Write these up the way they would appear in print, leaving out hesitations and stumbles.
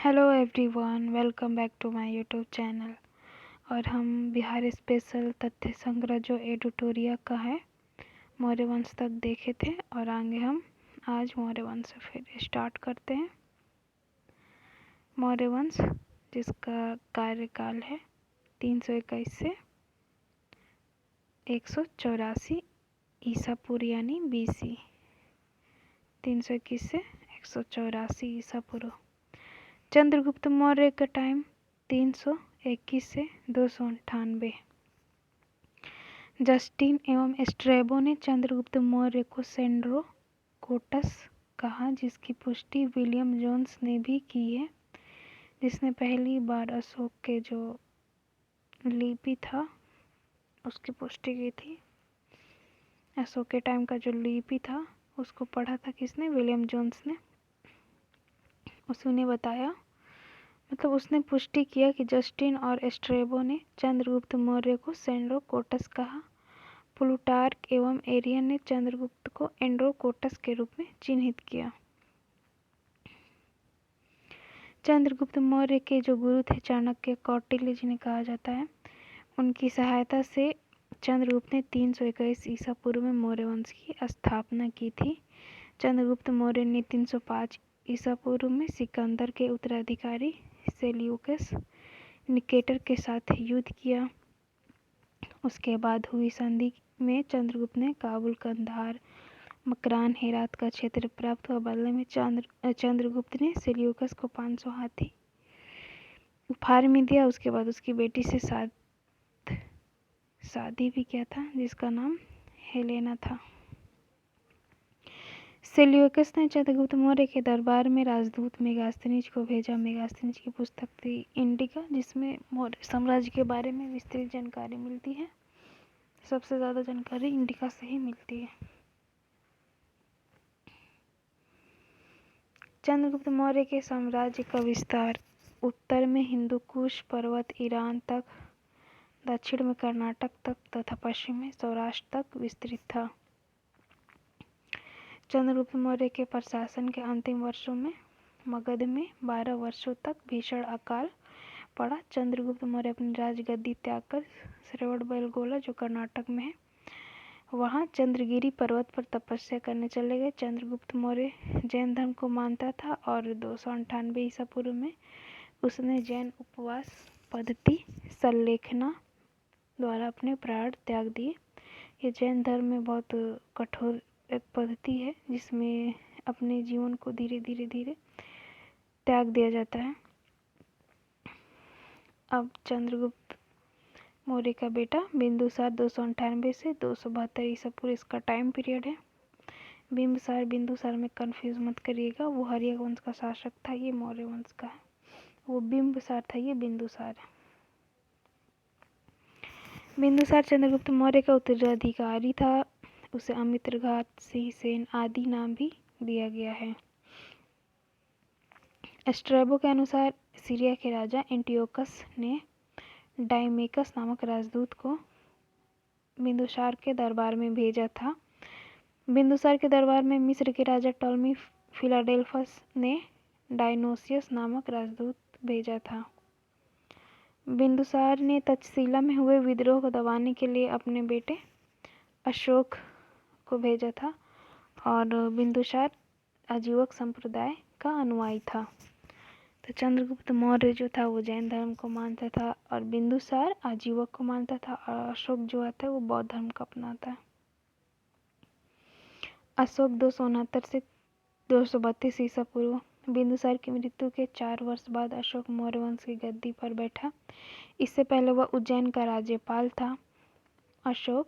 Hello everyone, welcome back to my YouTube channel. और हम Bihar special तथ्य संग्रह जो एडिटोरिया का है मौर्य वंश तक देखे थे और आगे हम आज मौर्य वंश से फिर स्टार्ट करते हैं। मौर्य वंश जिसका कार्यकाल है 321 से 184 ईसा पूर्व यानी BC। 321 से 184 ईसा पूर्व। चंद्रगुप्त मौर्य का टाइम 321 से 298। जस्टिन एवं स्ट्रैबो ने चंद्रगुप्त मौर्य को सेंड्रोकोटस कहा, जिसकी पुष्टि विलियम जोन्स ने भी की है, जिसने पहली बार अशोक के जो लिपि था उसकी पुष्टि की थी। अशोक के टाइम का जो लिपि था उसको पढ़ा था किसने? विलियम जोन्स ने। उसने बताया, मतलब उसने पुष्टि किया कि जस्टिन और स्ट्रैबो ने चंद्रगुप्त मौर्य को सेंड्रोकोटस कहा। प्लूटार्क एवं एरियन ने चंद्रगुप्त को एंड्रोकोटस के रूप में चिन्हित किया। चंद्रगुप्त मौर्य के जो गुरु थे चाणक्य, कौटिल्य जिन्हें कहा जाता है, उनकी सहायता से चंद्रगुप्त ने 321 ईसा पूर्व में मौर्य वंश की स्थापना की थी। चंद्रगुप्त मौर्य ने 305 ईसा पूर्व में सिकंदर के उत्तराधिकारी सेल्यूकस निकेटर के साथ युद्ध किया। उसके बाद हुई संधि में चंद्रगुप्त ने काबुल, कंधार, मकरान, हेरात का क्षेत्र प्राप्त हुआ। बदले में चंद्रगुप्त ने सेल्यूकस को 500 हाथी उपहार में दिया। उसके बाद उसकी बेटी से शादी भी किया था, जिसका नाम हेलेना था। सेल्यूकस ने चंद्रगुप्त मौर्य के दरबार में राजदूत मेगास्थनीज को भेजा। मेगास्थनीज की पुस्तक थी इंडिका, जिसमें मौर्य साम्राज्य के बारे में विस्तृत जानकारी मिलती है। सबसे ज़्यादा जानकारी इंडिका से ही मिलती है। चंद्रगुप्त मौर्य के साम्राज्य का विस्तार उत्तर में हिंदुकुश पर्वत ईरान तक, दक्षिण में कर्नाटक तक तथा पश्चिम में सौराष्ट्र तक विस्तृत था। चंद्रगुप्त मौर्य के प्रशासन के अंतिम वर्षों में मगध में 12 वर्षों तक भीषण अकाल पड़ा। चंद्रगुप्त मौर्य अपनी राजगद्दी त्याग कर श्रवणबेलगोला जो कर्नाटक में है वहाँ चंद्रगिरी पर्वत पर तपस्या करने चले गए। चंद्रगुप्त मौर्य जैन धर्म को मानता था और 298 ईसा पूर्व में उसने जैन उपवास पद्धति सल्लेखना द्वारा अपने प्राण त्याग दिए। ये जैन धर्म में बहुत कठोर एक पद्धति है जिसमें अपने जीवन को धीरे धीरे त्याग दिया जाता है। अब चंद्रगुप्त मौर्य का बेटा बिंदुसार 298 से 272 ईसा पूर्व इसका टाइम पीरियड है। बिंदुसार में कंफ्यूज मत करिएगा, वो हर्यक वंश का शासक था, ये मौर्य वंश का है। वो बिंबसार था, ये बिंदुसार है। बिंदुसार चंद्रगुप्त मौर्य का उत्तराधिकारी था। उसे अमित्रघात, सिंहसेन आदि नाम भी दिया गया है। स्ट्रैबो के अनुसार सीरिया के राजा एंटियोकस ने डायमेकस नामक राजदूत को बिंदुसार के दरबार में भेजा था। बिंदुसार के दरबार में मिस्र के राजा टॉलमी फिलाडेल्फस ने डायनोसियस नामक राजदूत भेजा था। बिंदुसार ने तक्षशिला में हुए विद्रोह को दबाने के लिए अपने बेटे अशोक को भेजा था और बिंदुसार आजीवक संप्रदाय का अनुयायी था। तो चंद्रगुप्त मौर्य जो था वो जैन धर्म को मानता था और बिंदुसार आजीवक को मानता था और अशोक जो आता है वो बौद्ध धर्म को अपनाता है। अशोक 269 से 232 ईसा पूर्व। बिंदुसार की मृत्यु के 4 वर्ष बाद अशोक मौर्य वंश की गद्दी पर बैठा। इससे पहले वह उज्जैन का राज्यपाल था। अशोक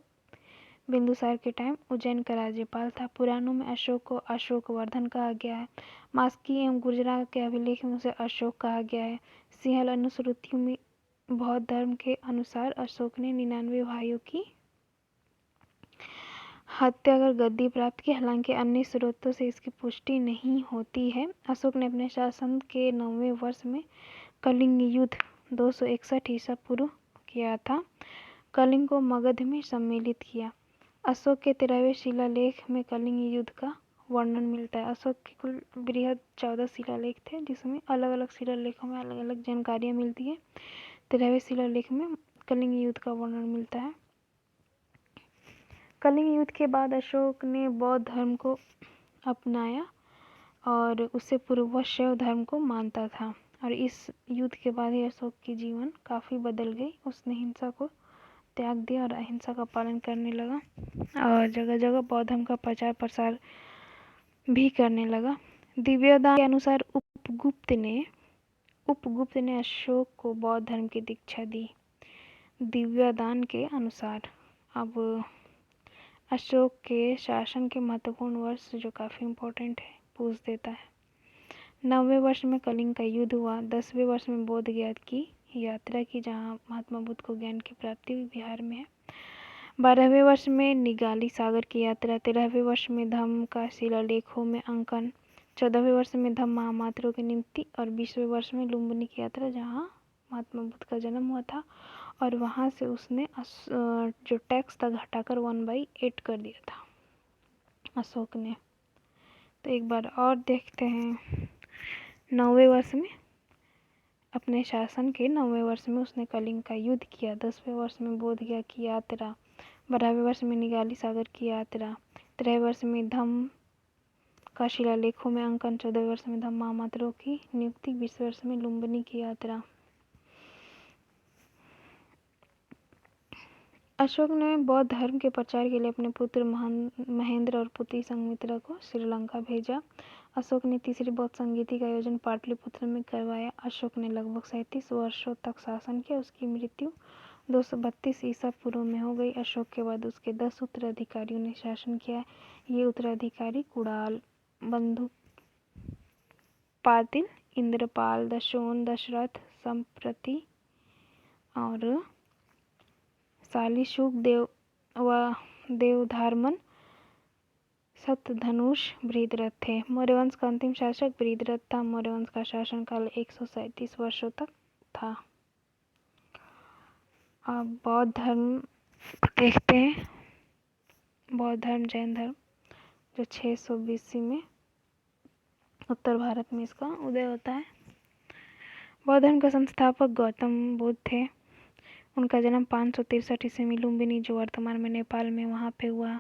बिंदुसार के टाइम उज्जैन का राज्यपाल था। पुराणों में अशोक को अशोकवर्धन कहा गया है। मास्की एवं गुर्जरा के अभिलेख में उसे अशोक कहा गया है। सिंहल अनुश्रुतियों में बौद्ध धर्म के अनुसार अशोक ने 99 भाइयों की हत्या कर गद्दी प्राप्त की। हालांकि अन्य स्रोतों से इसकी पुष्टि नहीं होती है। अशोक ने अपने शासन के 9वें वर्ष में कलिंग युद्ध 261 ईसा पूर्व किया था। कलिंग को मगध में सम्मिलित किया। अशोक के 13वें शिलालेख में कलिंग युद्ध का वर्णन मिलता है। अशोक के कुल बृहद 14 शिलालेख थे, जिसमें अलग अलग शिलालेखों में अलग अलग जानकारियाँ मिलती है। 13वें शिलालेख में कलिंग युद्ध का वर्णन मिलता है। कलिंग युद्ध के बाद अशोक ने बौद्ध धर्म को अपनाया और उससे पूर्व वह शैव धर्म को मानता था, और इस युद्ध के बाद ही अशोक की जीवन काफ़ी बदल गई। उसने हिंसा को त्याग दिया और अहिंसा का पालन करने लगा और जगह जगह बौद्ध धर्म का प्रचार प्रसार भी करने लगा। दिव्यदान के अनुसार उपगुप्त ने अशोक को बौद्ध धर्म की दीक्षा दी। दिव्यदान के अनुसार अब अशोक के शासन के महत्वपूर्ण वर्ष जो काफ़ी इम्पोर्टेंट है पूछ देता है। 9वें वर्ष में कलिंग का युद्ध हुआ। 10वें वर्ष में बोध गया की यात्रा की, जहाँ महात्मा बुद्ध को ज्ञान की प्राप्ति हुई, बिहार में है। 12वें वर्ष में निगाली सागर की यात्रा। 13वें वर्ष में धम्म का शिलालेखों में अंकन। 14वें वर्ष में धम्म महामात्रों की नियुक्ति और 20वें वर्ष में लुम्बिनी की यात्रा, जहाँ महात्मा बुद्ध का जन्म हुआ था, और वहाँ से उसने जो टैक्स था घटाकर 1/8 कर दिया था अशोक ने। तो एक बार और देखते हैं। 9वें वर्ष में अपने शासन के 9वें वर्ष में उसने कलिंग का युद्ध किया। 10वें वर्ष में बोध गया की यात्रा। 12वें वर्ष में निगाली सागर की यात्रा। 13वें वर्ष में धम्म का शिलालेखों में अंकन। 14वें वर्ष में धम्म महामात्रों की नियुक्ति। 20वें वर्ष में लुम्बिनी की यात्रा। अशोक ने बौद्ध धर्म के प्रचार के लिए अपने पुत्र महेंद्र और पुत्री संघमित्रा को श्रीलंका भेजा। अशोक ने तीसरी बौद्ध संगीति का आयोजन पाटलिपुत्र में करवाया। अशोक ने लगभग 37 वर्षों तक शासन किया। उसकी मृत्यु 232 ईसा पूर्व में हो गई। अशोक के बाद उसके 10 उत्तराधिकारियों ने शासन किया। ये उत्तराधिकारी कुणाल, बंधुपातिल, इंद्रपाल, दशोन, दशरथ, संप्रति और शालीशुक, देवधारमन, सतधनुष, बृहद्रथ थे। मौर्यवंश का अंतिम शासक बृहद्रथ था। मौर्यवंश का शासनकाल 137 वर्षों तक था। अब बौद्ध धर्म देखते हैं। बौद्ध धर्म जैन धर्म जो 600 BC में उत्तर भारत में इसका उदय होता है। बौद्ध धर्म का संस्थापक गौतम बुद्ध थे। उनका जन्म 563 ईस्वी में लुम्बिनी, जो वर्तमान में नेपाल में, वहाँ पे हुआ।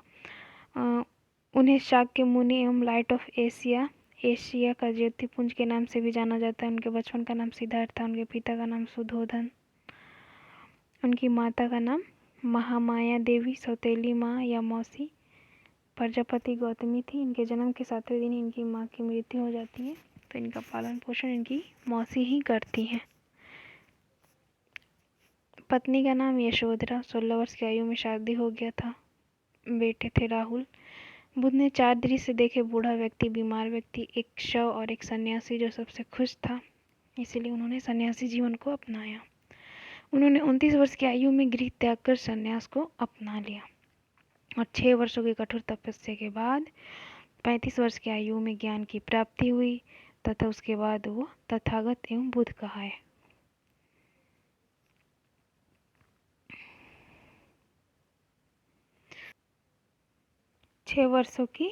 उन्हें शाक्य मुनि एवं लाइट ऑफ एशिया का ज्योतिपुंज के नाम से भी जाना जाता है। उनके बचपन का नाम सिद्धार्थ था। उनके पिता का नाम सुधोधन, उनकी माता का नाम महामाया देवी, सौतेली माँ या मौसी प्रजापति गौतमी थी। इनके जन्म के 7वें दिन इनकी माँ की मृत्यु हो जाती है, तो इनका पालन पोषण इनकी मौसी ही करती हैं। पत्नी का नाम यशोधरा। 16 वर्ष की आयु में शादी हो गया था। बेटे थे राहुल। बुद्ध ने 4 दृश्य देखे: बूढ़ा व्यक्ति, बीमार व्यक्ति, एक शव और एक सन्यासी जो सबसे खुश था। इसीलिए उन्होंने सन्यासी जीवन को अपनाया। उन्होंने 29 वर्ष की आयु में गृह त्याग कर सन्यास को अपना लिया और 6 वर्षों की कठोर तपस्या के बाद 35 वर्ष की आयु में ज्ञान की प्राप्ति हुई तथा उसके बाद वो तथागत एवं बुद्ध कहाए। छः वर्षों की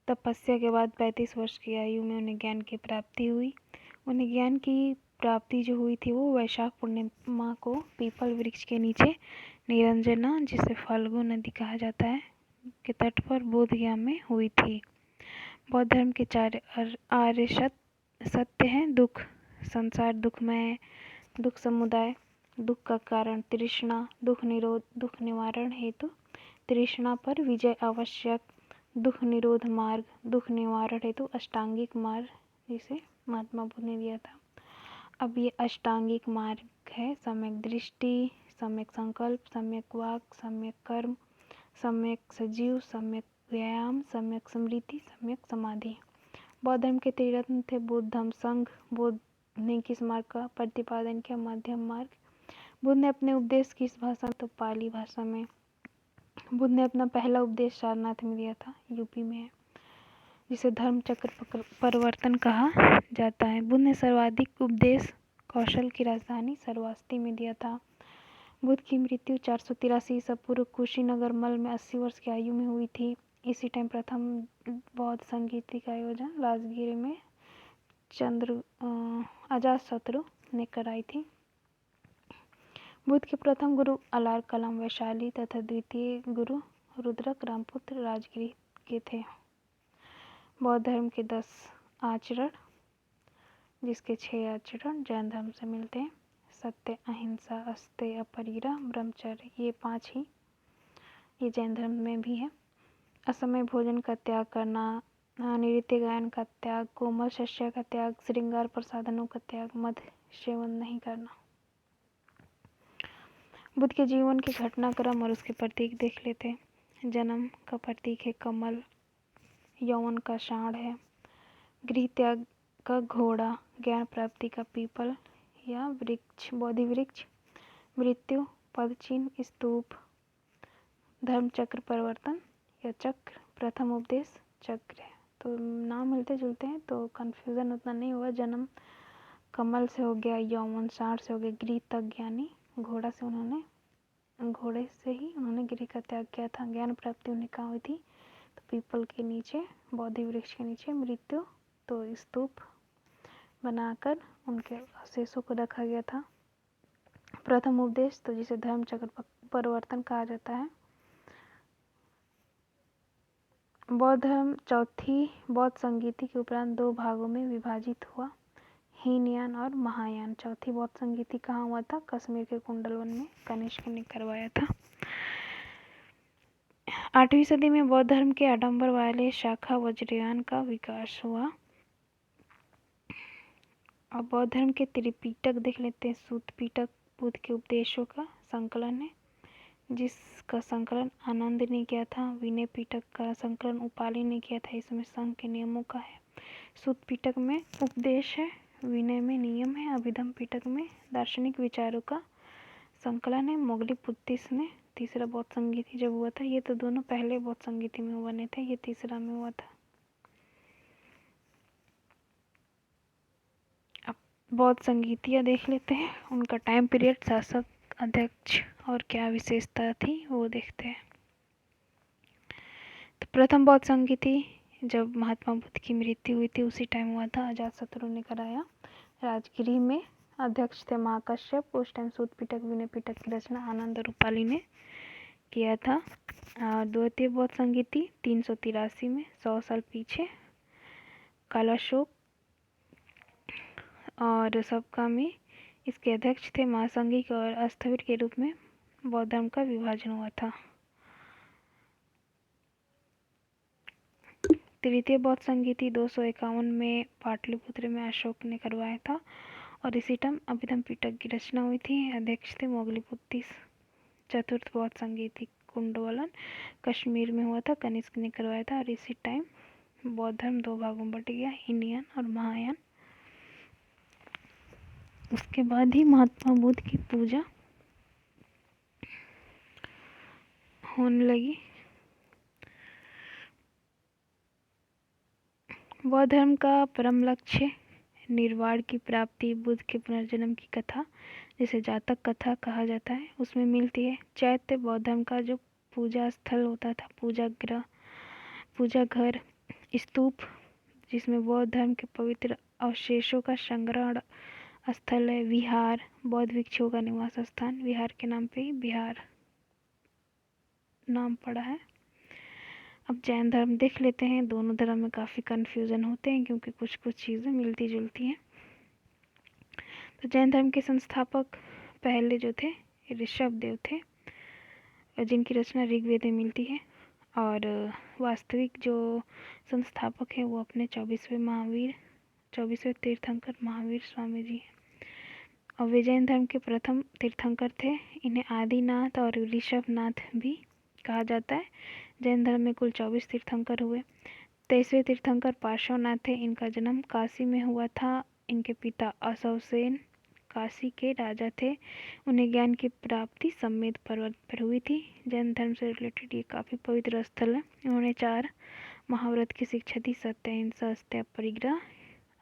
तपस्या के बाद 35 वर्ष की आयु में उन्हें ज्ञान की प्राप्ति हुई। उन्हें ज्ञान की प्राप्ति जो हुई थी वो वैशाख पूर्णिमा को पीपल वृक्ष के नीचे निरंजना, जिसे फाल्गु नदी कहा जाता है, के तट पर बोधगया में हुई थी। बौद्ध धर्म के 4 आर्य सत्य हैं: दुख, संसार दुखमय है, दुख समुदाय, दुख का कारण तृष्णा, दुख निरोध, दुख निवारण हेतु तृष्णा पर विजय आवश्यक, दुख निरोध मार्ग, दुख निवारण हेतु अष्टांगिक मार्ग, जिसे महात्मा बुद्ध ने दिया था। अब ये अष्टांगिक मार्ग है: सम्यक दृष्टि, सम्यक संकल्प, सम्यक वाक, सम्यक कर्म, सम्यक सजीव, सम्यक व्यायाम, सम्यक स्मृति, सम्यक समाधि। बौद्ध धर्म के त्रिरत्न थे: बुद्ध, धम्म, संघ। बुद्ध ने किस मार्ग का प्रतिपादन किया? मध्यम मार्ग। बुद्ध ने अपने उपदेश किस भाषा में? तो पाली भाषा में। बुद्ध ने अपना पहला उपदेश सारनाथ में दिया था, यूपी में है, जिसे धर्म चक्र परिवर्तन कहा जाता है। बुद्ध ने सर्वाधिक उपदेश कौशल की राजधानी सर्वास्ती में दिया था। बुद्ध की मृत्यु 483 ईसा पूर्व कुशीनगर मल में 80 वर्ष की आयु में हुई थी। इसी टाइम प्रथम बौद्ध संगीति का आयोजन राजगीर में अजातशत्रु ने कराई थी। बुद्ध के प्रथम गुरु अलार कलम वैशाली तथा द्वितीय गुरु रुद्रक रामपुत्र राजगिरी के थे। बौद्ध धर्म के 10 आचरण, जिसके 6 आचरण जैन धर्म से मिलते हैं। सत्य, अहिंसा, अस्तेय, अपरिग्रह, ब्रह्मचर्य, ये 5 ही ये जैन धर्म में भी है। असमय भोजन का त्याग करना, नृत्य गायन का त्याग, कोमल शस्या का त्याग, श्रृंगार प्रसाधनों का त्याग, मद सेवन नहीं करना। बुद्ध के जीवन के घटनाक्रम और उसके प्रतीक देख लेते हैं। जन्म का प्रतीक है कमल, यौवन का साँड़ है, गृह त्याग का घोड़ा, ज्ञान प्राप्ति का पीपल या वृक्ष, बोधि वृक्ष, मृत्यु पद चिन्ह स्तूप, धर्म चक्र परिवर्तन या चक्र, प्रथम उपदेश चक्र है। तो नाम मिलते जुलते हैं तो कन्फ्यूज़न उतना नहीं हुआ। जन्म कमल से हो गया, यौवन साँड़ से हो गया, गृह तक ज्ञानी, घोड़े से ही उन्होंने गृह का त्याग किया था। ज्ञान प्राप्ति उन्हें कहाँ हुई थी? तो पीपल के नीचे, बोधि वृक्ष के नीचे। मृत्यु तो स्तूप बनाकर उनके अवशेषों को रखा गया था। प्रथम उपदेश तो जिसे धर्म चक्र परिवर्तन कहा जाता है। बौद्ध धर्म चौथी बौद्ध संगीति के उपरांत 2 भागों में विभाजित हुआ, हीनयान और महायान। चौथी बौद्ध संगीति कहाँ हुआ था? कश्मीर के कुंडलवन में कनिष्क ने करवाया था। 8वीं सदी में बौद्ध धर्म के आडंबर वाले शाखा वज्रयान का विकास हुआ। अब बौद्ध धर्म के त्रिपिटक देख लेते हैं। सूत पिटक बुद्ध के उपदेशों का संकलन है, जिसका संकलन आनंद ने किया था। विनय पिटक का संकलन उपाली ने किया था, इसमें संघ के नियमों का है। सूत पिटक में उपदेश है, विनय में नियम है, अभिधम पिटक में दार्शनिक विचारों का संकलन है। मोगली पुत्तिस ने तीसरा बौद्ध संगीति जब हुआ था, ये तो दोनों पहले बौद्ध संगीति में बने थे, ये तीसरा में हुआ था। अब बौद्ध संगीतियाँ देख लेते हैं, उनका टाइम पीरियड, शासक, अध्यक्ष और क्या विशेषता थी वो देखते हैं। तो प्रथम बौद्ध संगीति जब महात्मा बुद्ध की मृत्यु हुई थी उसी टाइम हुआ था, अजातशत्रु ने कराया। राजगिरी में अध्यक्ष थे महाकश्यप। उस टाइम सूत पिटक, विनय पिटक की रचना आनंद और उपाली ने किया था। द्वितीय बौद्ध संगीति 383 में, 100 साल पीछे, कालाशोक और सबका में इसके अध्यक्ष थे महासंघिक और अस्थविर के रूप में बौद्ध धर्म का विभाजन हुआ था। तृतीय बौद्ध संगीति 251 में पाटलिपुत्र में अशोक ने करवाया था और इसी टाइम अभिधम पिटक की रचना हुई थी। अध्यक्ष थे मोगलीपुत्तिस। चतुर्थ बौद्ध संगीति कुंडवलन कश्मीर में हुआ था, कनिष्क ने करवाया था और इसी टाइम बौद्ध धर्म 2 भागों में बट गया, हीनयान और महायान। उसके बाद ही महात्मा बुद्ध की पूजा होने लगी। बौद्ध धर्म का परम लक्ष्य निर्वाण की प्राप्ति, बुद्ध के पुनर्जन्म की कथा, जिसे जातक कथा कहा जाता है, उसमें मिलती है। चैत्य बौद्ध धर्म का जो पूजा स्थल होता था, पूजा घर, स्तूप, जिसमें बौद्ध धर्म के पवित्र अवशेषों का संग्रहण स्थल है। विहार, बौद्ध भिक्षुओं का निवास स्थान, विहार के नाम पे ही बिहार नाम पड़ा है। अब जैन धर्म देख लेते हैं। दोनों धर्म में काफ़ी कन्फ्यूज़न होते हैं क्योंकि कुछ चीज़ें मिलती जुलती हैं। तो जैन धर्म के संस्थापक पहले जो थे ऋषभदेव थे, जिनकी रचना ऋग्वेद में मिलती है, और वास्तविक जो संस्थापक है वो अपने 24वें तीर्थंकर महावीर स्वामी जी हैं। और वे जैन धर्म के प्रथम तीर्थंकर थे। इन्हें आदिनाथ और ऋषभनाथ भी कहा जाता है। जैन धर्म में कुल 24 तीर्थंकर हुए। 23वें तीर्थंकर पार्श्वनाथ थे। इनका जन्म काशी में हुआ था। इनके पिता अशोकसेन काशी के राजा थे। उन्हें ज्ञान की प्राप्ति समेत पर्वत पर हुई थी। जैन धर्म से रिलेटेड ये काफ़ी पवित्र स्थल है। उन्होंने 4 महाव्रत की शिक्षा दी, सत्य, अहिंसा, अस्तेय, अपरिग्रह,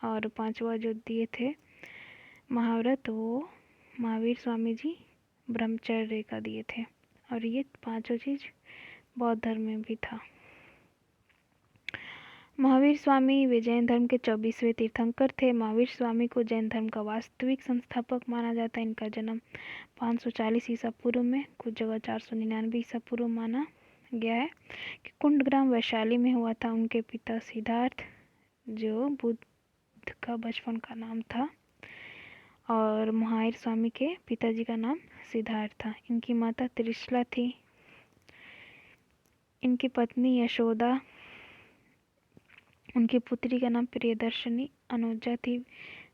और 5वां जो दिए थे महाव्रत वो महावीर स्वामी जी ब्रह्मचर्य का दिए थे। और ये 5 चीज़ बौद्ध धर्म में भी था। महावीर स्वामी वे जैन धर्म के 24वें तीर्थंकर थे। महावीर स्वामी को जैन धर्म का वास्तविक संस्थापक माना जाता है। इनका जन्म 540 ईसा पूर्व में, कुछ जगह 499 ईसा पूर्व माना गया है कि कुंडग्राम वैशाली में हुआ था। उनके पिता सिद्धार्थ, जो बुद्ध का बचपन का नाम था, और महावीर स्वामी के पिताजी का नाम सिद्धार्थ था। इनकी माता त्रिशला थी। इनकी पत्नी यशोदा, उनकी पुत्री का नाम प्रियदर्शनी, अनुजा थी।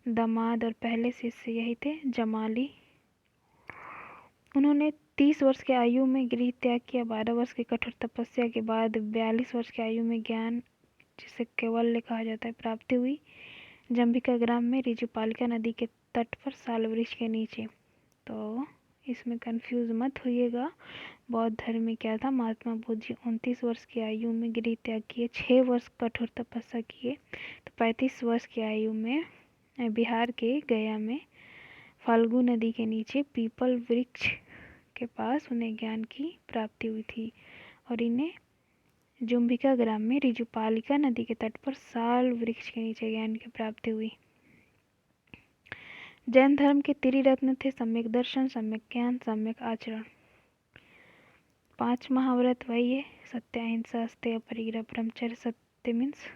दामाद और पहले शिष्य यही थे जमाली। उन्होंने 30 वर्ष की आयु में गृह त्याग किया। 12 वर्ष की कठोर तपस्या के बाद 42 वर्ष की आयु में ज्ञान, जिसे कैवल्य कहा जाता है, प्राप्ति हुई। जंबिका ग्राम में ऋजुपालिका नदी के तट पर साल वृक्ष के नीचे। तो इसमें कंफ्यूज मत होइएगा, बौद्ध धर्म में क्या था। महात्मा बुद्ध जी 29 वर्ष की आयु में गृह त्याग किए, 6 वर्ष कठोर तपस्या किए, तो 35 वर्ष की आयु में बिहार के गया में फाल्गु नदी के नीचे पीपल वृक्ष के पास उन्हें ज्ञान की प्राप्ति हुई थी। और इन्हें जुम्बिका ग्राम में ऋजुपालिका नदी के तट पर साल वृक्ष के नीचे ज्ञान की प्राप्ति हुई। जैन धर्म के त्रिरत्न थे सम्यक दर्शन, सम्यक ज्ञान, सम्यक आचरण। 5 महाव्रत वही है: सत्य, अहिंसा, अस्तेय, अपरिग्रह, ब्रह्मचर्य। सत्य मीन्स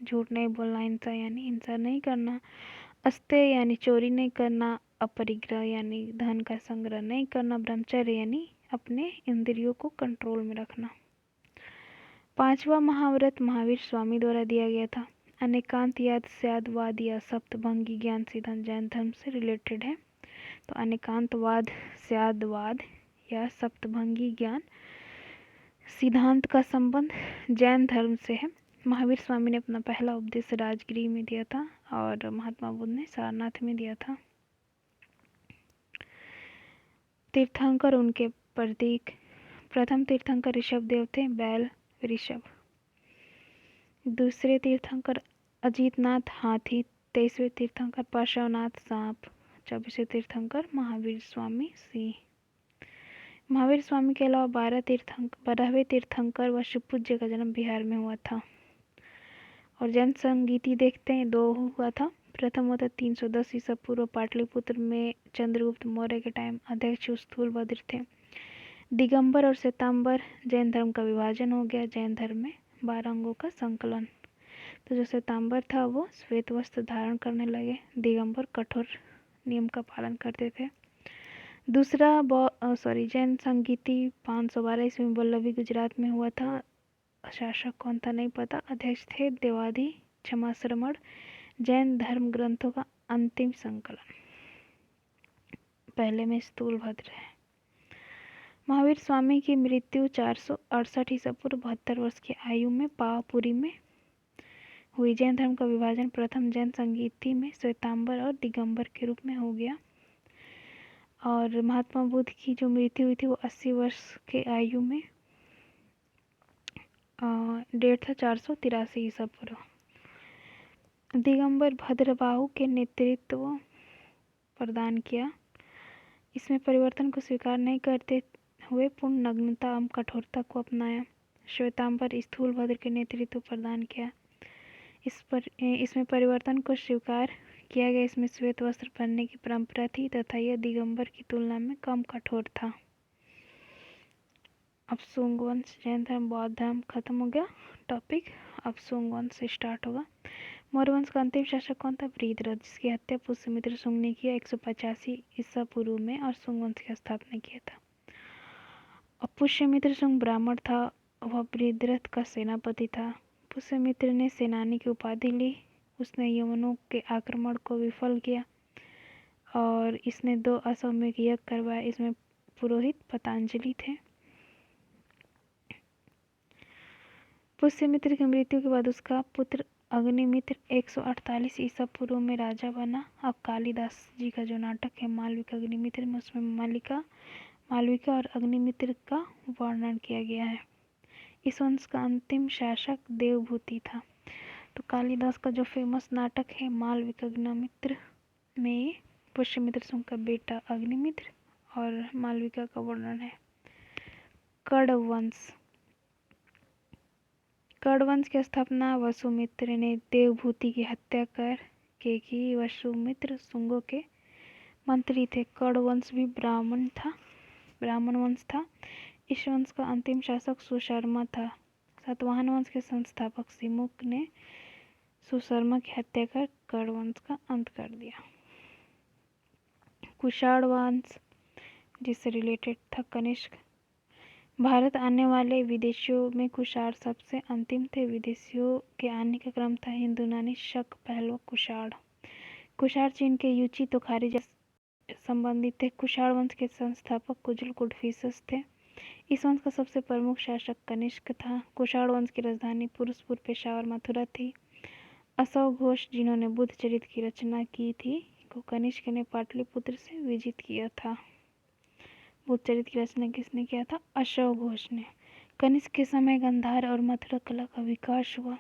झूठ नहीं बोलना, हिंसा यानी हिंसा नहीं करना, अस्तेय यानी चोरी नहीं करना, अपरिग्रह यानी धन का संग्रह नहीं करना, ब्रह्मचर्य यानी अपने इंद्रियों को कंट्रोल में रखना। 5वां महाव्रत महावीर स्वामी द्वारा दिया गया था। अनेकांत याद स्यादवाद या सप्तभंगी ज्ञान सिद्धांत जैन धर्म से रिलेटेड है। तो अनेकांतवाद, स्यादवाद या सप्तभंगी ज्ञान सिद्धांत का संबंध जैन धर्म से है। महावीर स्वामी ने अपना पहला उपदेश राजगृह में दिया था और महात्मा बुद्ध ने सारनाथ में दिया था। तीर्थंकर, उनके प्रतीक: प्रथम तीर्थंकर ऋषभदेव थे, बैल ऋषभ। दूसरे तीर्थंकर अजीतनाथ हाथी। 23वें तीर्थंकर पार्श्वनाथ सांप। 24वें तीर्थंकर महावीर स्वामी सिंह। महावीर स्वामी के अलावा 12वें तीर्थंकर व शिवपूज्य का जन्म बिहार में हुआ था। और जैन संगीति देखते हैं, 2 हुआ था। प्रथम हुआ था 310 ईसा पूर्व, पाटलिपुत्र में चंद्रगुप्त मौर्य के टाइम अध्यक्ष स्थूलभद्र थे। दिगंबर और श्वेतांबर जैन धर्म का विभाजन हो गया। जैन धर्म में 12 अंगों का संकलन। तो जो श्वेतांबर था वो श्वेत वस्त्र धारण करने लगे, दिगंबर कठोर नियम का पालन करते थे। दूसरा जैन संगीति 512 ईस्वी में वल्लभी गुजरात में हुआ था। शासक कौन था नहीं पता। अध्यक्ष थे देवादी क्षमाश्रमण। जैन धर्म ग्रंथों का अंतिम संकलन। पहले में स्थूलभद्र है। महावीर स्वामी की मृत्यु 468 ईसा पूर्व 72 वर्ष की आयु में पावापुरी में हुई। जैन धर्म का विभाजन प्रथम जैन संगीति में श्वेतांबर और दिगंबर के रूप में हो गया। और महात्मा बुद्ध की जो मृत्यु हुई थी वो 80 वर्ष के आयु में। डेट था 483 ईसा पूर्व। दिगंबर भद्रबाहु के नेतृत्व प्रदान किया। इसमें परिवर्तन को स्वीकार नहीं करते हुए पूर्ण नग्नता एवं कठोरता को अपनाया। श्वेतांबर स्थूलभद्र के नेतृत्व प्रदान किया। इसमें परिवर्तन को स्वीकार किया गया। इसमें श्वेत वस्त्र पहनने की परंपरा थी तथा यह दिगंबर की तुलना में कम कठोर था। अब सुंग वंश, जैन धर्म बौद्ध धर्म खत्म हो गया टॉपिक। अब सुंग वंश से स्टार्ट होगा। मौर्य वंश का अंतिम शासक कौन था? वृद्धरथ, जिसकी हत्या पुष्यमित्र सुंग ने किया 185 ईसा पूर्व में और सुंग वंश की स्थापना किया था। और पुष्यमित्र सुंग ब्राह्मण था, वह वृद्धरथ का सेनापति था। पुष्यमित्र ने सेनानी की उपाधि ली। उसने यवनों के आक्रमण को विफल किया और इसने 2 अश्वमेध यज्ञ करवाए। इसमें पुरोहित पतंजलि थे। पुष्यमित्र की मृत्यु के बाद उसका पुत्र अग्निमित्र 148 ईसा पूर्व में राजा बना। अब कालिदास जी का जो नाटक है मालविका अग्निमित्र में, उसमें मालविका और अग्निमित्र का वर्णन किया गया है। इस वंश का अंतिम शासक देवभूति था। तो कालिदास का जो फेमस नाटक है मालविका अग्निमित्र में पुष्यमित्र सुंग का बेटा अग्निमित्र और मालविका का वर्णन है। कड़ वंश, कड़वंश की स्थापना वसुमित्र ने देवभूति की हत्या कर के की। वसुमित्र शुंगों के मंत्री थे। कड़वंश भी ब्राह्मण वंश था। इस वंश का अंतिम शासक सुशर्मा था। सातवाहन वंश के संस्थापक सिमुक ने सुशर्मा की हत्या कर कड़वंश का अंत कर दिया। कुषाण वंश जिससे रिलेटेड था कनिष्क। भारत आने वाले विदेशियों में कुषाण सबसे अंतिम थे। विदेशियों के आने का क्रम था हिंदुनानी शक, पहलवा कुषाण। कुषाण चीन के यूची तोखारी से संबंधित थे। कुषाण वंश के संस्थापक कुजल कुडफिसस थे। इस वंश का सबसे प्रमुख शासक कनिष्क था। कुषाण वंश की राजधानी पुरुषपुर, पेशावर, मथुरा थी। अशोक घोष जिन्होंने बुद्ध चरित्र की रचना की थी को कनिष्क ने पाटलिपुत्र से विजित किया था। बुद्ध चरित्र की रचना किसने किया था? अशोक घोष ने। कनिष्क के समय गांधार और मथुरा कला का विकास हुआ।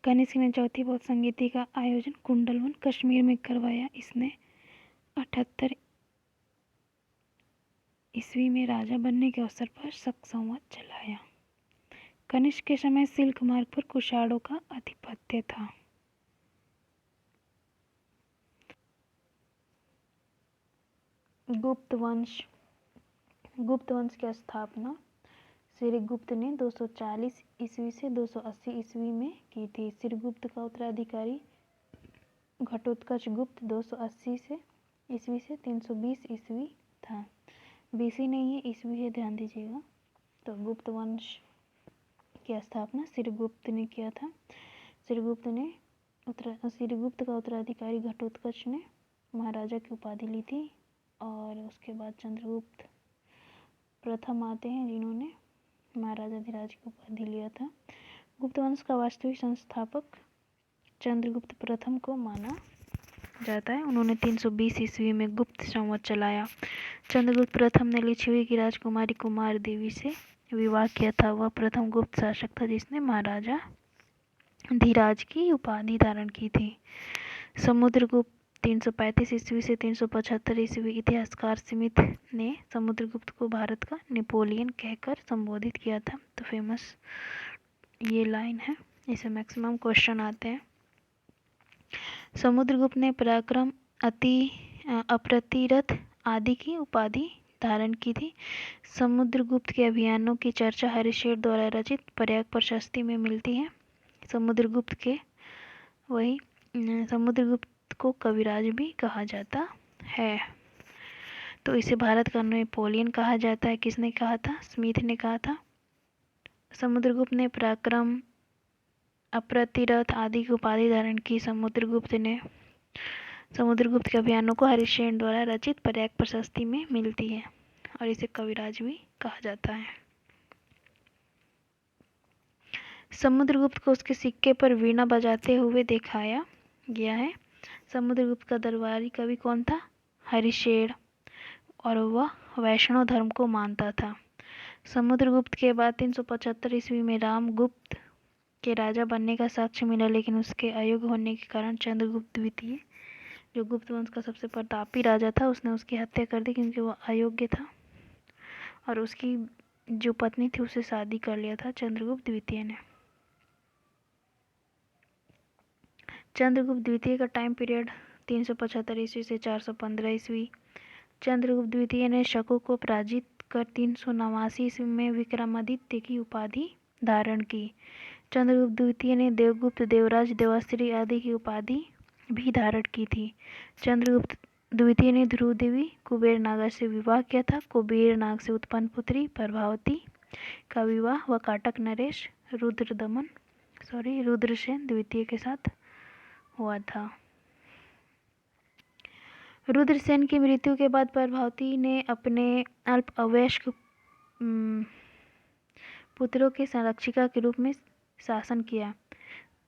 कनिष्क ने चौथी बौद्ध संगीति का आयोजन कुंडलवन कश्मीर में करवाया। इसने 78 ईस्वी में राजा बनने के अवसर पर शक संवत चलाया। कनिष्क के समय सिल्क मार्ग पर कुषाणों का आधिपत्य था। गुप्त वंश की स्थापना श्रीगुप्त ने 240 ईस्वी से 280 ईस्वी में की थी। श्रीगुप्त का उत्तराधिकारी घटोत्कच गुप्त 280 से ईस्वी से 320 ईस्वी था। बीसी नहीं है, ईस्वी है, ध्यान दीजिएगा। तो गुप्त वंश की स्थापना श्रीगुप्त ने किया था। श्रीगुप्त का उत्तराधिकारी घटोत्कच ने महाराजा की उपाधि ली थी। और उसके बाद चंद्रगुप्त प्रथम आते हैं जिन्होंने महाराजाधिराज की उपाधि लिया था। गुप्त वंश का वास्तविक संस्थापक चंद्रगुप्त प्रथम को माना जाता है। उन्होंने 320 ईस्वी में गुप्त संवत चलाया। चंद्रगुप्त प्रथम ने लिच्छवी की राजकुमारी कुमार देवी से विवाह किया था। वह प्रथम गुप्त शासक था जिसने महाराजा धीराज की उपाधि धारण की थी। समुद्रगुप्त 335 ईस्वी से 375 ईस्वी। इतिहासकार स्मिथ ने समुद्रगुप्त को भारत का नेपोलियन कहकर संबोधित किया था। तो फेमस ये लाइन है, इसे मैक्सिमम क्वेश्चन आते हैं। समुद्रगुप्त ने पराक्रम, अप्रतिरथ आदि की उपाधि धारण की थी। समुद्रगुप्त के अभियानों की चर्चा हरिशेर द्वारा रचित पर्याय प्रशस्ति में मिलती है। समुद्रगुप्त को कविराज भी कहा जाता है। तो इसे भारत का नेपोलियन कहा जाता है। किसने कहा था? स्मिथ ने कहा था। समुद्रगुप्त ने पराक्रम, अप्रतिरथ आदि की उपाधि धारण की। समुद्रगुप्त के अभियानों को हरिशेन द्वारा रचित पर्याय प्रशस्ति में मिलती है और इसे कविराज भी कहा जाता है। समुद्रगुप्त को उसके सिक्के पर वीणा बजाते हुए दिखाया गया है। समुद्रगुप्त का दरबारी कवि कौन था? हरिशेर, और वह वैष्णव धर्म को मानता था। समुद्रगुप्त के बाद 375 ईस्वी में रामगुप्त के राजा बनने का साक्ष्य मिला, लेकिन उसके अयोग्य होने के कारण चंद्रगुप्त द्वितीय, जो गुप्त वंश का सबसे प्रतापी राजा था, उसने उसकी हत्या कर दी क्योंकि वह अयोग्य था और उसकी जो पत्नी थी उससे शादी कर लिया था चंद्रगुप्त द्वितीय ने। चंद्रगुप्त द्वितीय का टाइम पीरियड 375 ईस्वी से 415 ईस्वी। चंद्रगुप्त द्वितीय ने शकों को पराजित कर 389 ईस्वी में विक्रमादित्य की उपाधि धारण की। चंद्रगुप्त द्वितीय ने देवगुप्त, देवराज, देवाश्री आदि की उपाधि भी धारण की थी। चंद्रगुप्त द्वितीय ने ध्रुव देवी कुबेर नागा से विवाह किया था। कुबेर नाग से उत्पन्न पुत्री प्रभावती का विवाह व काटक नरेश रुद्रसेन द्वितीय के साथ हुआ था। रुद्रसेन की मृत्यु के बाद प्रभावती ने अपने अल्पवयस्क पुत्रों के संरक्षिका के रूप में शासन किया।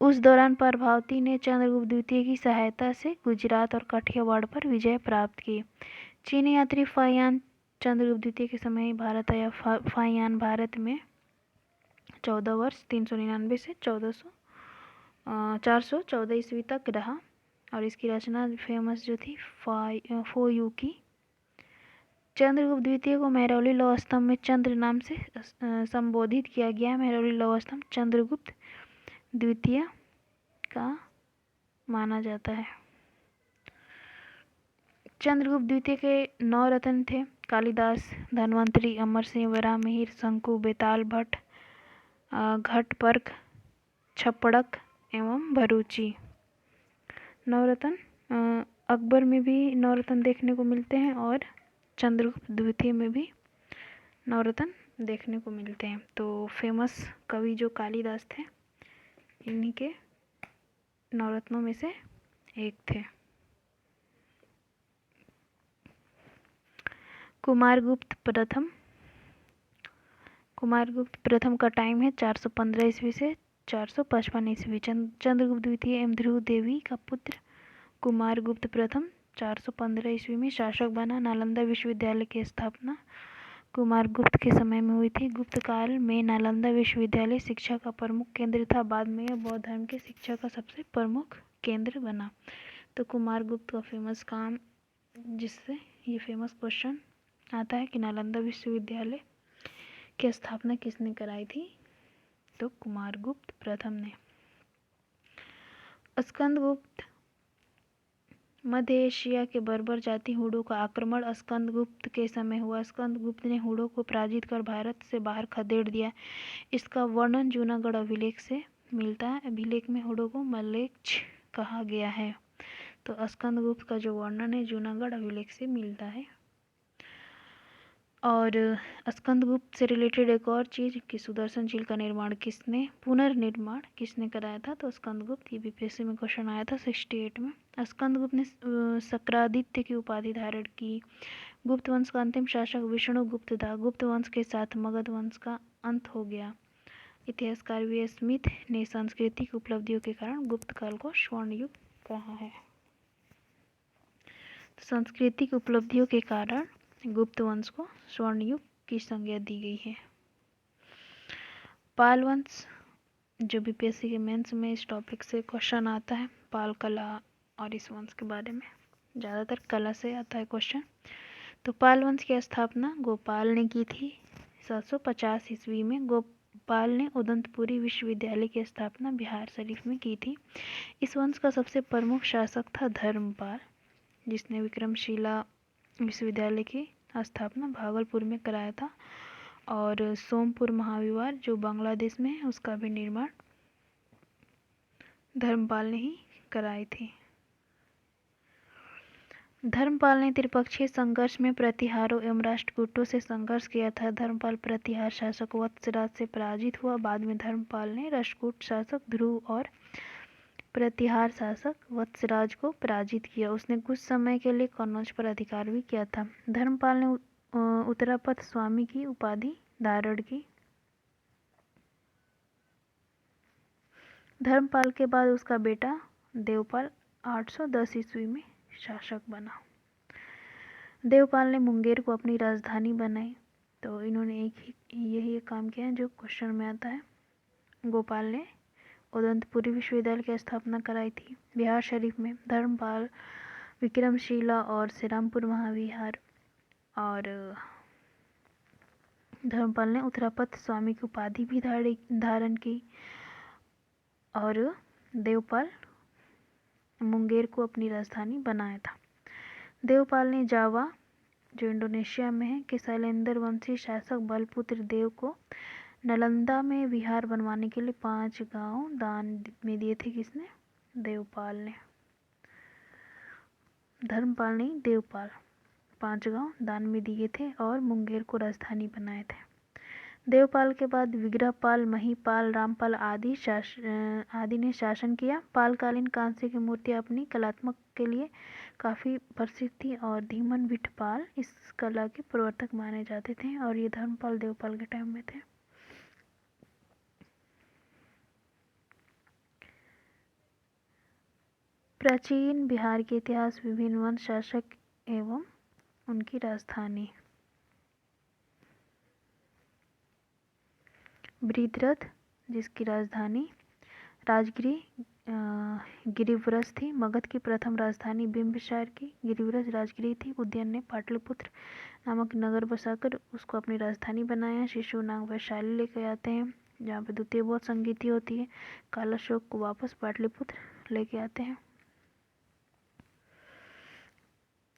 उस दौरान प्रभावती ने चंद्रगुप्त द्वितीय की सहायता से गुजरात और काठियावाड़ पर विजय प्राप्त की। चीनी यात्री फाहियान चंद्रगुप्त द्वितीय के समय भारत आया। फाहियान भारत में 14 वर्ष 399 से 414 ईस्वी तक रहा और इसकी रचना फेमस जो थी फो यू की चंद्रगुप्त द्वितीय को मेहरौली लौह स्तंभ में चंद्र नाम से संबोधित किया गया है। मेहरौली लौह स्तंभ चंद्रगुप्त द्वितीय का माना जाता है। चंद्रगुप्त द्वितीय के 9 रत्न थे: कालिदास, धन्वंतरि, अमर सिंह, वराहमिहिर, शंकु, बेताल भट्ट, घटपर्क, छप्पड़क एवं भरूची। 9 रत्न अकबर में भी 9 रत्न देखने को मिलते हैं और चंद्रगुप्त द्वितीय में भी 9 रत्न देखने को मिलते हैं। तो फेमस कवि जो कालिदास थे, इन्हीं के 9 रत्नों में से एक थे। कुमारगुप्त प्रथम का टाइम है 415 ईस्वी से 455 ईस्वी। चंद्रगुप्त द्वितीय एवं ध्रुव देवी का पुत्र कुमारगुप्त प्रथम 415 ईस्वी में शासक बना। नालंदा विश्वविद्यालय की स्थापना कुमारगुप्त के समय में हुई थी। गुप्त काल में नालंदा विश्वविद्यालय शिक्षा का प्रमुख केंद्र था। बाद में यह बौद्ध धर्म की शिक्षा का सबसे प्रमुख केंद्र बना। तो कुमारगुप्त का फेमस काम, जिससे ये फेमस क्वेश्चन आता है कि नालंदा विश्वविद्यालय की स्थापना किसने कराई थी, तो कुमारगुप्त प्रथम ने। स्कंदगुप्त मध्य एशिया के बर्बर जाति हुडों का आक्रमण स्कंदगुप्त के समय हुआ। स्कंदगुप्त ने हुडों को पराजित कर भारत से बाहर खदेड़ दिया। इसका वर्णन जूनागढ़ अभिलेख से मिलता है। अभिलेख में हुडों को मलेच्छ कहा गया है। तो स्कंदगुप्त का जो वर्णन है जूनागढ़ अभिलेख से मिलता है। और स्कंदगुप्त से रिलेटेड एक और चीज़ कि सुदर्शन झील का पुनर्निर्माण किसने कराया था, तो स्कंदगुप्त। ये बीपीएससी में क्वेश्चन आया था 68 में। स्कंदगुप्त ने शक्रादित्य की उपाधि धारण की। गुप्त वंश का अंतिम शासक विष्णुगुप्त था। गुप्त वंश के साथ मगध वंश का अंत हो गया। इतिहासकार वी स्मिथ ने सांस्कृतिक उपलब्धियों के कारण गुप्त काल को स्वर्ण युग कहा है। सांस्कृतिक उपलब्धियों के कारण गुप्त वंश को स्वर्ण युग की संज्ञा दी गई है। पाल वंश, जो बीपीएससी के मेंस में इस टॉपिक से क्वेश्चन आता है, पाल कला और इस वंश के बारे में ज़्यादातर कला से आता है क्वेश्चन। तो पाल वंश की स्थापना गोपाल ने की थी 750 ईस्वी में। गोपाल ने उदंतपुरी विश्वविद्यालय की स्थापना बिहार शरीफ में की थी। इस वंश का सबसे प्रमुख शासक था धर्मपाल, जिसने विक्रमशिला विश्वविद्यालय की स्थापना भागलपुर में कराया था। और सोमपुर महाविहार जो बांग्लादेश में है, उसका भी निर्माण धर्मपाल ने ही कराई थी। धर्मपाल ने त्रिपक्षीय संघर्ष में प्रतिहारों एवं राष्ट्रकूटों से संघर्ष किया था। धर्मपाल प्रतिहार शासक वत्सराज से पराजित हुआ। बाद में धर्मपाल ने राष्ट्रकूट शासक ध्रुव और प्रतिहार शासक वत्सराज को पराजित किया। उसने कुछ समय के लिए कन्नौज पर अधिकार भी किया था। धर्मपाल ने उत्तरापथ स्वामी की उपाधि धारण की। धर्मपाल के बाद उसका बेटा देवपाल 810 ईस्वी में शासक बना। देवपाल ने मुंगेर को अपनी राजधानी बनाई। तो इन्होंने यही एक काम किया है जो क्वेश्चन में आता है। गोपाल ने उदंतपुरी विश्वविद्यालय की स्थापना कराई थी बिहार शरीफ में। धर्मपाल विक्रमशिला और श्रीरामपुर महाविहार, और धर्मपाल ने उत्तरापथ स्वामी की उपाधि भी धारण की। और देवपाल मुंगेर को अपनी राजधानी बनाया था। देवपाल ने जावा, जो इंडोनेशिया में है, के शैलेंद्र वंशी शासक बलपुत्र देव को नालंदा में विहार बनवाने के लिए 5 गांव दान में दिए थे। किसने? देवपाल ने। धर्मपाल नहीं, देवपाल 5 गांव दान में दिए थे और मुंगेर को राजधानी बनाए थे। देवपाल के बाद विग्रहपाल, महिपाल, रामपाल आदि ने शासन किया। पालकालीन कांस्य की मूर्तियाँ अपनी कलात्मक के लिए काफ़ी प्रसिद्ध थी और धीमन विठपाल इस कला के प्रवर्तक माने जाते थे और ये धर्मपाल देवपाल के टाइम में थे। प्राचीन बिहार के इतिहास, विभिन्न वंश शासक एवं उनकी राजधानी। बृहद्रथ, जिसकी राजधानी राजगिरी गिरिव्रज थी। मगध की प्रथम राजधानी बिंबिसार की गिरिव्रज राजगिरी थी। उदयन ने पाटलिपुत्र नामक नगर बसाकर उसको अपनी राजधानी बनाया। शिशुनाग वैशाली लेके आते हैं जहाँ पे द्वितीय बहुत संगीति होती है। कालाशोक को वापस पाटलिपुत्र लेके आते हैं।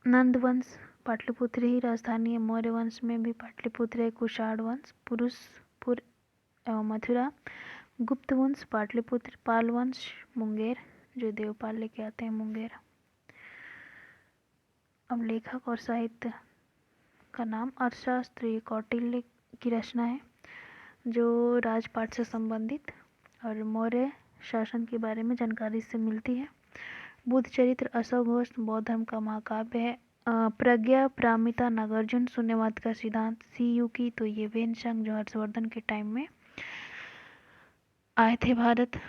नंद वंश पाटलिपुत्र ही राजधानी है। मौर्य वंश में भी पाटलिपुत्र है। कुषाण वंश पुरुषपुर एवं मथुरा। गुप्त वंश पाटलिपुत्र। पाल वंश मुंगेर, जो देवपाल लेके आते हैं मुंगेर। अब लेखक और साहित्य का नाम अर्थशास्त्र कौटिल्य की रचना है जो राजपाट से संबंधित और मौर्य शासन के बारे में जानकारी से मिलती है। बुद्ध चरित्र अशोक घोष बौद्ध धर्म का महाकाव्य है। प्रज्ञा प्रामिता नागार्जुन शून्यवाद का सिद्धांत CU की, तो ये वेनसंग जो हर्षवर्धन के टाइम में आए थे भारत।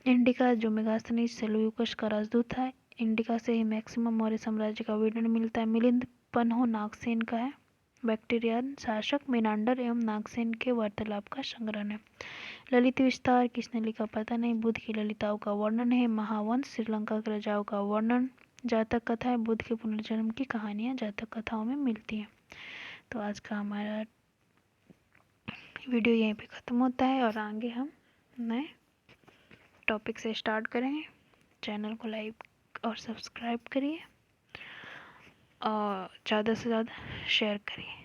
इंडिका जो मेगास्थनीज सेल्यूकस का राजदूत था। इंडिका से ही मैक्सिमम मौर्य साम्राज्य का वर्णन मिलता है। मिलिंद पन्हो नागसेन का है। बैक्टीरियन शासक मेनांडर एवं नागसेन के वार्तालाप का संग्रहण है। ललित विस्तार किसने लिखा पता नहीं। बुद्ध की ललिताओं का वर्णन है। महावंश श्रीलंका के राजाओं का वर्णन। जातक कथा है। बुद्ध के पुनर्जन्म की कहानियां जातक कथाओं में मिलती हैं। तो आज का हमारा वीडियो यहीं पे ख़त्म होता है और आगे हम नए टॉपिक से स्टार्ट करेंगे। चैनल को लाइक और सब्सक्राइब करिए और ज़्यादा से ज़्यादा शेयर करिए।